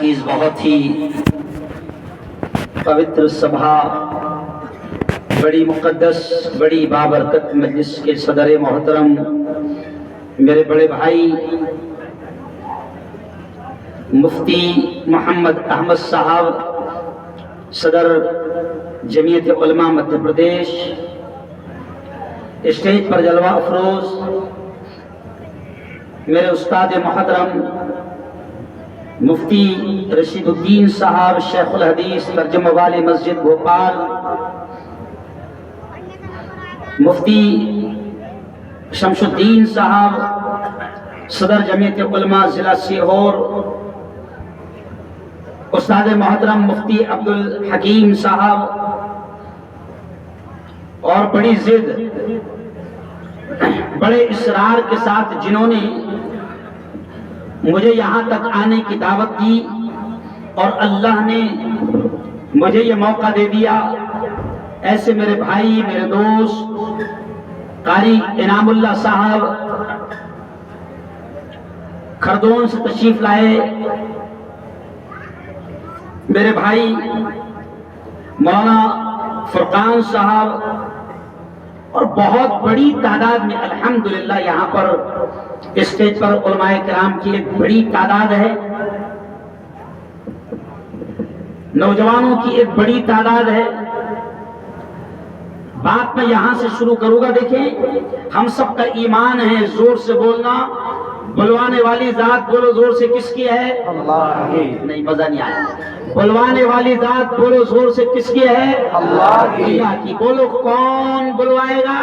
کی اس بہت ہی پوتر سبھا، بڑی مقدس، بڑی بابرکت مجلس کے صدر محترم میرے بڑے بھائی مفتی محمد احمد صاحب، صدر جمعیت علماء مدھیہ پردیش، اسٹیج پر جلوہ افروز میرے استاد محترم مفتی رشید الدین صاحب، شیخ الحدیث ترجمہ والی مسجد بھوپال، مفتی شمس الدین صاحب، صدر جمعیت علماء ضلع سیہور، استاد محترم مفتی عبدالحکیم صاحب، اور بڑی ضد، بڑے اصرار کے ساتھ جنہوں نے مجھے یہاں تک آنے کی دعوت دی اور اللہ نے مجھے یہ موقع دے دیا، ایسے میرے بھائی، میرے دوست قاری انعام اللہ صاحب کھردون سے تشریف لائے، میرے بھائی مولانا فرقان صاحب، اور بہت بڑی تعداد میں الحمدللہ یہاں پر اسٹیج پر علماء کرام کی ایک بڑی تعداد ہے، نوجوانوں کی ایک بڑی تعداد ہے۔ بات میں یہاں سے شروع کروں گا۔ دیکھیں، ہم سب کا ایمان ہے، زور سے بولنا، بلوانے والی ذات بولو زور سے، کس کی ہے؟ اللہ کی۔ نہیں، مزہ نہیں آیا۔ بلوانے والی ذات بولو زور سے، کس کی ہے؟ اللہ کی۔ اللہ کی۔ بولو، کون بلوائے گا؟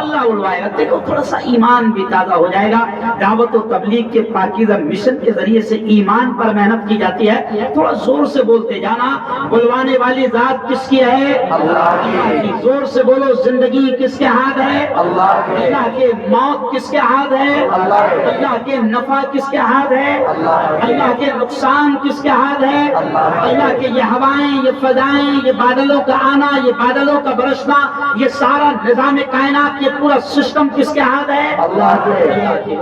اللہ بلوائے گا۔ دیکھو، تھوڑا سا ایمان بھی تازہ ہو جائے گا۔ دعوت و تبلیغ کے پاکیزہ مشن کے ذریعے سے ایمان پر محنت کی جاتی ہے، تھوڑا زور سے بولتے جانا۔ بلوانے والی ذات کس کی ہے؟ اللہ کی۔ زور سے بولو، زندگی کس کے ہاتھ ہے؟ اللہ کی۔ اللہ کے۔ موت کس کے ہاتھ ہے؟ اللہ کے۔ اللہ کے۔ نفع کس کے ہاتھ ہے؟ اللہ کے۔ اللہ کے۔ نقصان کس کے ہاتھ ہے؟ اللہ کے۔ یہ ہوائیں، یہ فضائیں، یہ بادلوں کا آنا، یہ بادلوں کا برسنا، یہ سارا نظام کائنات، یہ پورا سسٹم کس کے ہاتھ ہے؟ اللہ کے۔ اللہ کے۔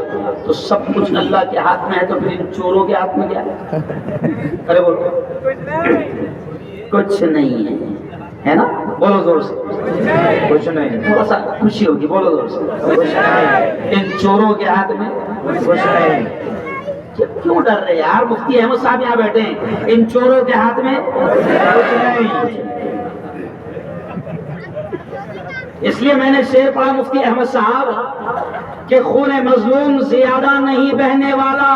تو سب کچھ اللہ کے ہاتھ میں ہے، تو پھر ان چوروں کے ہاتھ میں کیا ہے؟ ارے بولو، کچھ نہیں ہے، ہے نا؟ بولو زور سے، کچھ نہیں۔ تھوڑا سا خوشی ہوگی، بولو زور سے، کچھ نہیں۔ ان چوروں کے ہاتھ میں کچھ نہیں۔ کیوں ڈر رہے یار؟ مفتی احمد صاحب یہاں بیٹھے ہیں، ان چوروں کے ہاتھ میں کچھ نہیں۔ اس لیے میں نے شعر پڑھا مفتی احمد صاحب کہ خون مظلوم زیادہ نہیں بہنے والا۔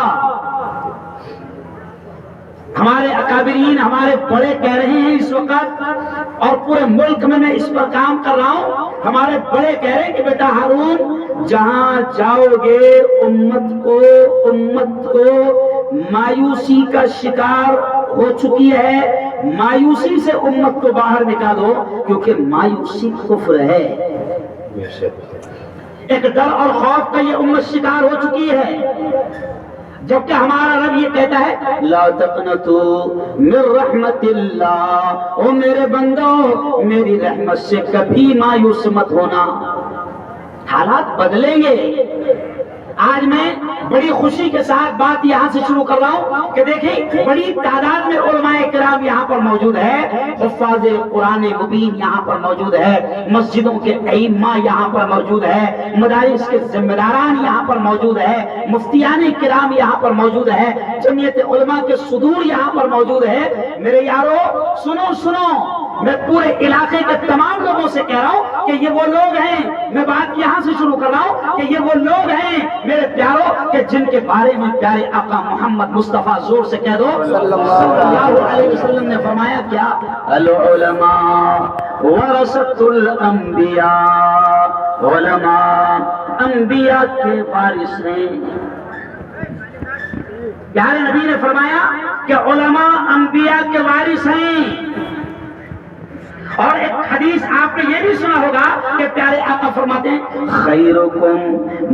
ہمارے اکابرین، ہمارے بڑے کہہ رہے ہیں اس وقت، اور پورے ملک میں میں اس پر کام کر رہا ہوں، ہمارے بڑے کہہ رہے ہیں کہ بیٹا ہارون، جہاں جاؤ گے امت کو مایوسی کا شکار ہو چکی ہے، مایوسی سے امت کو باہر نکالو، کیونکہ مایوسی کفر ہے۔ ایک ڈر اور خوف کا یہ امت شکار ہو چکی ہے، جبکہ ہمارا رب یہ کہتا ہے لا تقنطوا من رحمت اللہ، او میرے بندو میری رحمت سے کبھی مایوس مت ہونا۔ حالات بدلیں گے۔ آج میں بڑی خوشی کے ساتھ بات یہاں سے شروع کر رہا ہوں کہ دیکھیں، بڑی تعداد میں علماء کرام یہاں پر موجود ہے، حفاظ قرآن مبین یہاں پر موجود ہے، مسجدوں کے ائمہ یہاں پر موجود ہے، مدارس کے ذمہ داران یہاں پر موجود ہے، مفتیان کرام یہاں پر موجود ہے، جمعیت علماء کے صدور یہاں پر موجود ہے۔ میرے یارو سنو، میں پورے علاقے کے تمام لوگوں سے کہہ رہا ہوں کہ یہ وہ لوگ ہیں، میں بات یہاں سے شروع کر رہا ہوں کہ یہ وہ لوگ ہیں میرے پیاروں کہ جن کے بارے میں پیارے آقا محمد مصطفیٰ، زور سے کہہ دو، صلی اللہ علیہ وسلم نے فرمایا کیا؟ العلماء ورثۃ الانبیاء، علماء انبیاء کے وارث ہیں۔ پیارے نبی نے فرمایا کہ علماء انبیاء کے وارث ہیں۔ اور ایک حدیث آپ نے یہ بھی سنا ہوگا کہ پیارے آقا فرماتے ہیں خیرکم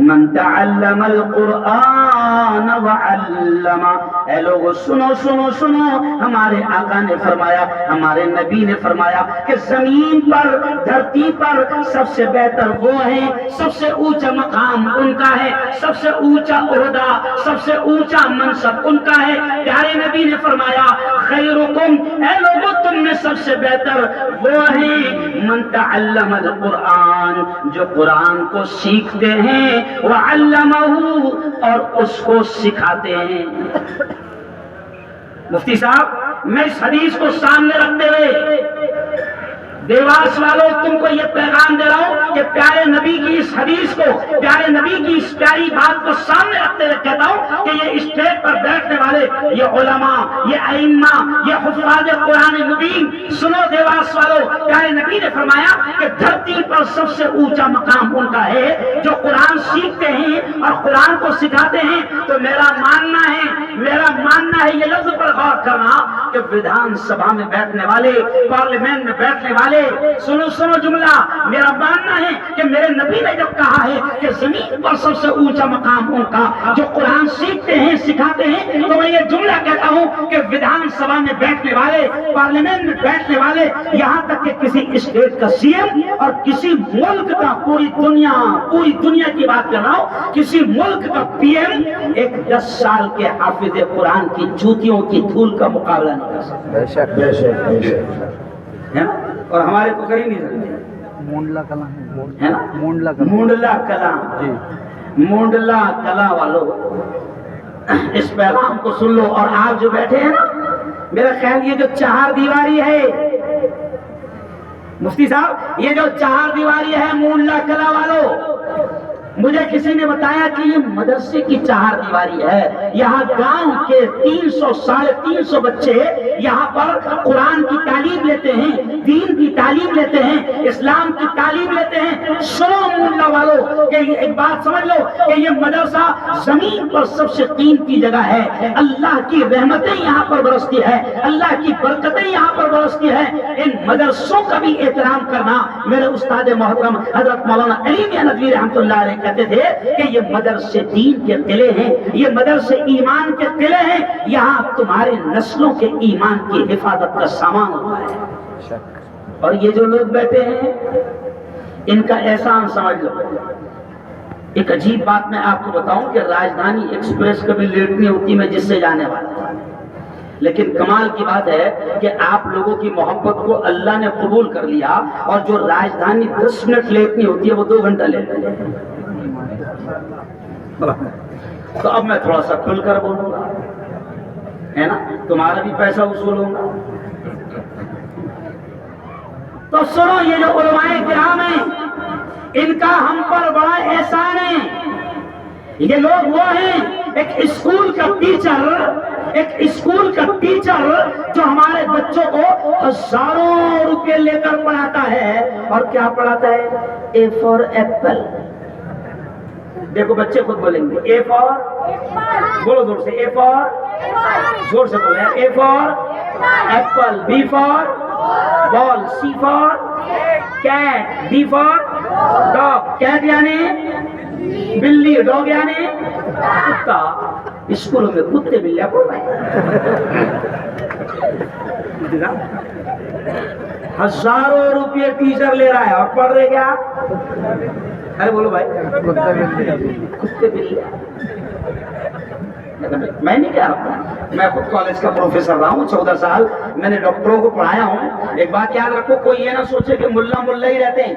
من تعلم القرآن وعلم، اے لوگو سنو سنو سنو، ہمارے آقا نے فرمایا، ہمارے نبی نے فرمایا کہ زمین پر، دھرتی پر سب سے بہتر وہ ہیں، سب سے اونچا مقام ان کا ہے، سب سے اونچا عہدہ، سب سے اونچا منصب ان کا ہے۔ پیارے نبی نے فرمایا خیرکم، اے لوگو تم میں سب سے بہتر وہ ہیں من تعلم القرآن، جو قرآن کو سیکھتے ہیں، وعلمہ، اور اس کو سکھاتے ہیں۔ مفتی صاحب، میں اس حدیث کو سامنے رکھتے ہوئے دیواس والوں تم کو یہ پیغام دے رہا ہوں کہ پیارے نبی کی اس حدیث کو، پیارے نبی کی اس پیاری بات کو سامنے رکھتے ہوئے کہتا ہوں کہ یہ اسٹیج پر بیٹھنے والے یہ علماء، یہ ائمہ، یہ حفاظ قرآن مبین، سنو دیواس والوں، پیارے نبی نے فرمایا کہ دھرتی پر سب سے اونچا مقام ان کا ہے جو قرآن سیکھتے ہیں اور قرآن کو سکھاتے ہیں۔ تو میرا ماننا ہے یہ لفظ پر غور کرنا کہ ودھان سبھا میں بیٹھنے والے، پارلیمنٹ میں بیٹھنے والے، سنو سنو جملہ، میرا ماننا ہے کہ میرے نبی نے جب کہا ہے کہ زمین پر سب سے اونچا مقام ان کا جو قرآن سیکھتے ہیں سکھاتے ہیں، تو میں یہ جملہ کہتا ہوں کہ ودھان سبھا میں بیٹھنے والے، پارلیمنٹ میں بیٹھنے والے، یہاں تک کہ کسی اسٹیٹ کا سی ایم اور کسی ملک کا، پوری دنیا کی بات کر رہا ہوں، کسی ملک کا پی ایم ایک 10 سال کے حافظ قرآن کی جوتیوں کی دھول کا مقابلہ نہیں کر سکتا۔ بے شک بے شک بے شک، ہے نا؟ اور ہمارے تو کر ہی نہیں سکتے۔ مونڈلا کلاں ہے نا، مونڈلا کلاں، جی مونڈلا کلاں والوں اس پیغام کو سن لو۔ اور آپ جو بیٹھے ہیں نا، میرا خیال یہ جو 4 دیواری ہے مفتی صاحب، یہ جو 4 دیواری ہے مونڈلا کلاں والوں، مجھے کسی نے بتایا کہ یہ مدرسے کی 4 دیواری ہے۔ یہاں گاؤں کے 300 ساڑھے 300 بچے یہاں پر قرآن کی تعلیم لیتے ہیں، دین کی تعلیم لیتے ہیں، اسلام کی تعلیم لیتے ہیں۔ سنو مونڈلا والوں کہ ایک بات سمجھ لو کہ یہ مدرسہ زمین پر سب سے قیمتی جگہ ہے۔ اللہ کی رحمتیں یہاں پر برستی ہے، اللہ کی برکتیں یہاں پر برستی ہے۔ ان مدرسوں کا بھی احترام کرنا۔ میرے استاد محترم حضرت مولانا علی میاں ندوی رحمۃ اللہ علیہ کہتے تھے کہ یہ مدرسے دین کے قلعے ہیں، یہ مدرسے ایمان کے قلعے ہیں، یہاں تمہارے نسلوں کے ایمان کی حفاظت کا سامان ہوتا ہے۔ اور یہ جو لوگ بیٹھے ہیں ان کا احسان سمجھ لو۔ ایک عجیب بات میں آپ کو بتاؤں کہ راجدھانی ایکسپریس کبھی لیٹ نہیں ہوتی، میں جس سے جانے والا ہوں، لیکن کمال کی بات ہے کہ آپ لوگوں کی محبت کو اللہ نے قبول کر لیا، اور جو راجدھانی 10 منٹ لیٹ نہیں ہوتی ہے وہ 2 گھنٹہ لیٹ ہے۔ تو اب میں تھوڑا سا کھل کر بولوں گا، ہے نا، تمہارا بھی پیسہ وصول ہوگا۔ تو سنو، یہ جو علماء کرام ہیں ان کا ہم پر بڑا احسان ہے۔ یہ لوگ وہ ہیں، ایک اسکول کا ٹیچر جو ہمارے بچوں کو ہزاروں روپے لے کر پڑھاتا ہے، اور کیا پڑھاتا ہے؟ اے فار ایپل۔ دیکھو بچے خود بولیں گے، اے فار، بولو زور سے، اے فار، زور سے بولیں، A for apple, B for ball, C for cat, D for dog. Cat یعنی بلی، ڈاگ یعنی کتا۔ اسکولوں میں کتے بلیاں پڑھ رہے ہیں، ہزاروں روپے ٹیچر لے رہا ہے، اور پڑھ رہے کیا؟ ارے بولو بھائی، کتے بلیاں۔ میں نہیں کہہ رہا ہوں، میں خود کالج کا پروفیسر رہا ہوں 14 سال، میں نے ڈاکٹروں کو پڑھایا ہوں۔ ایک بات یاد رکھو، کوئی یہ نہ سوچے کہ ملا ہی رہتے ہیں،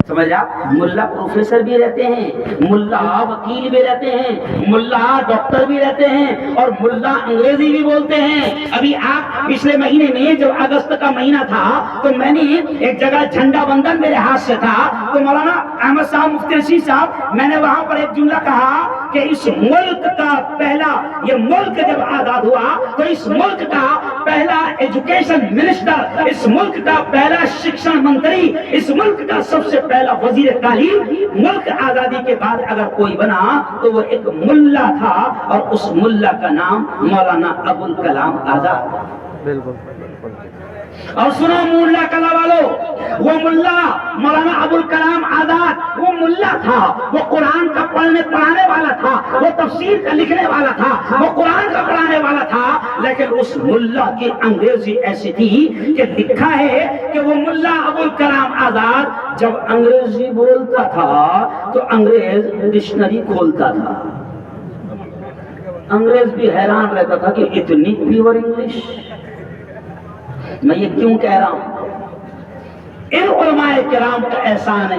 سمجھ آپ، ملا پروفیسر بھی رہتے ہیں، ملا وکیل بھی رہتے ہیں، ملا ڈاکٹر بھی رہتے ہیں، اور ملا انگریزی بھی بولتے ہیں۔ ابھی آپ پچھلے مہینے میں جب اگست کا مہینہ تھا تو میں نے ایک جگہ جھنڈا بندھن میرے ہاتھ سے تھا، تو مولانا احمد صاحب مفتی رشید صاحب، میں نے وہاں پر ایک جملہ کہا کہ اس ملک کا پہلا، یہ ملک جب آزاد ہوا تو اس ملک کا پہلا ایجوکیشن منسٹر، اس ملک کا پہلا شکشن منتری، اس ملک کا سب سے پہلا وزیر تعلیم ملک آزادی کے بعد اگر کوئی بنا تو وہ ایک ملا تھا، اور اس ملا کا نام مولانا ابوالکلام آزاد۔ بالکل اور سنو ملا کلا والو، وہ ملا مولانا ابوال کلام آزاد وہ ملا تھا، وہ قرآن کا پڑھانے والا تھا، وہ تفسیر کا لکھنے والا تھا، وہ قرآن کا پڑھانے والا تھا، لیکن اس ملا کی انگریزی ایسی تھی کہ لکھا ہے کہ وہ ملا ابوال کلام آزاد جب انگریزی بولتا تھا تو انگریز ڈکشنری کھولتا تھا، انگریز بھی حیران رہتا تھا کہ اتنی پیور انگلش۔ میں یہ کیوں کہہ رہا ہوں؟ ان علماء کرام کا احسان ہے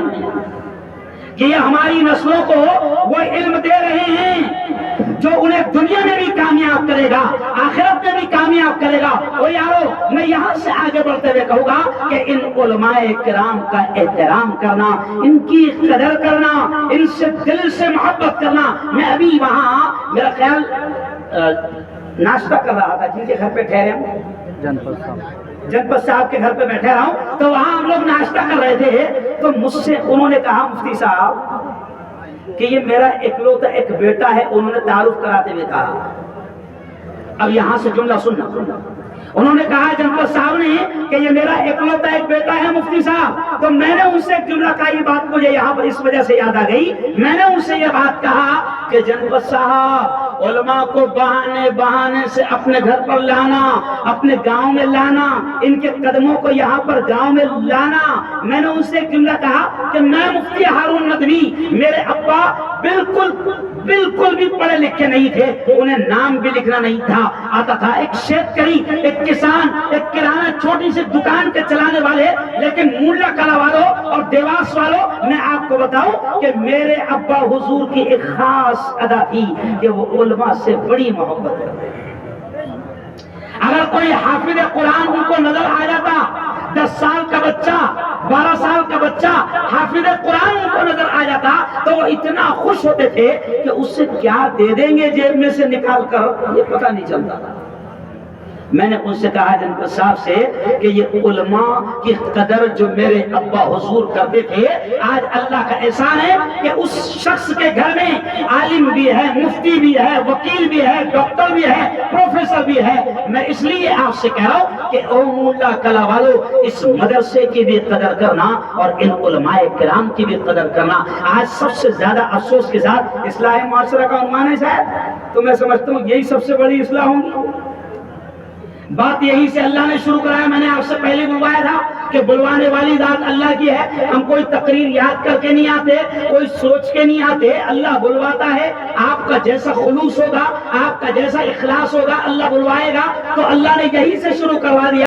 کہ یہ ہماری نسلوں کو وہ علم دے رہے ہیں جو انہیں دنیا میں بھی کامیاب کرے گا، آخرت میں بھی کامیاب کرے گا۔ اور یارو میں یہاں سے آگے بڑھتے ہوئے کہوں گا کہ ان علماء کرام کا احترام کرنا، ان کی قدر کرنا، ان سے دل سے محبت کرنا۔ میں ابھی وہاں میرا خیال ناشتہ کر رہا تھا، جن کے گھر پہ ٹھہرے ہوں، جنپت صاحب کے گھر پہ بیٹھے رہا ہوں، تو وہاں ہم لوگ ناشتہ کر رہے تھے، تو مجھ سے انہوں نے کہا مفتی صاحب کہ یہ میرا اکلوتا ایک بیٹا ہے، انہوں نے تعارف کراتے ہوئے کہا۔ اب یہاں سے جملہ سننا، انہوں نے کہا جنپت صاحب نے کہ یہ میرا اکلوتا ایک بیٹا ہے مفتی صاحب، تو میں نے ان سے ایک جملہ کہا، یہ بات مجھے یہاں پر اس وجہ سے یاد آ گئی، میں نے ان سے یہ بات کہا کہ جنپت صاحب علماء کو بہانے سے اپنے گھر پر لانا، اپنے گاؤں میں لانا، ان کے قدموں کو یہاں پر گاؤں میں لانا۔ میں نے ان سے ایک جملہ کہا کہ میں مفتی ہارون ندوی، میرے ابا بالکل بھی پڑھے لکھے نہیں تھے، انہیں نام بھی لکھنا نہیں تھا آتا تھا، ایک شیتکری، ایک کسان، ایک کرانہ چھوٹی سی دکان کے چلانے والے، لیکن مولا کلا والوں اور دیواس والوں میں آپ کو بتاؤں کہ میرے ابا حضور کی ایک خاص ادا تھی کہ وہ علماء سے بڑی محبت کرتے۔ اگر کوئی حافظ قرآن ان کو نظر آ جاتا، 10 سال کا بچہ، 12 سال کا بچہ حافظ قرآن ان کو نظر آ جاتا تو وہ اتنا خوش ہوتے تھے کہ اس سے کیا دے دیں گے جیب میں سے نکال کر یہ پتہ نہیں چلتا تھا۔ میں نے ان سے کہا جنپت صاحب سے کہ یہ علماء کی قدر جو میرے ابا حضور کرتے تھے، آج اللہ کا احسان ہے کہ اس شخص کے گھر میں عالم بھی ہے، مفتی بھی ہے، وکیل بھی ہے، ڈاکٹر بھی ہے، پروفیسر بھی ہے۔ میں اس لیے آپ سے کہہ رہا ہوں کہ او مولا کلا والو، اس مدرسے کی بھی قدر کرنا اور ان علماء کرام کی بھی قدر کرنا۔ آج سب سے زیادہ افسوس کے ساتھ اصلاح معاشرہ کا عنوان ہے شاید، تو میں سمجھتا ہوں یہی سب سے بڑی اصلاح ہوگی۔ بات یہی سے اللہ نے شروع کرایا، میں نے آپ سے پہلے بلوایا تھا کہ بلوانے والی ذات اللہ کی ہے، ہم کوئی تقریر یاد کر کے نہیں آتے، کوئی سوچ کے نہیں آتے، اللہ بلواتا ہے۔ آپ کا جیسا خلوص ہوگا، آپ کا جیسا اخلاص ہوگا، اللہ بلوائے گا۔ تو اللہ نے یہی سے شروع کروا دیا۔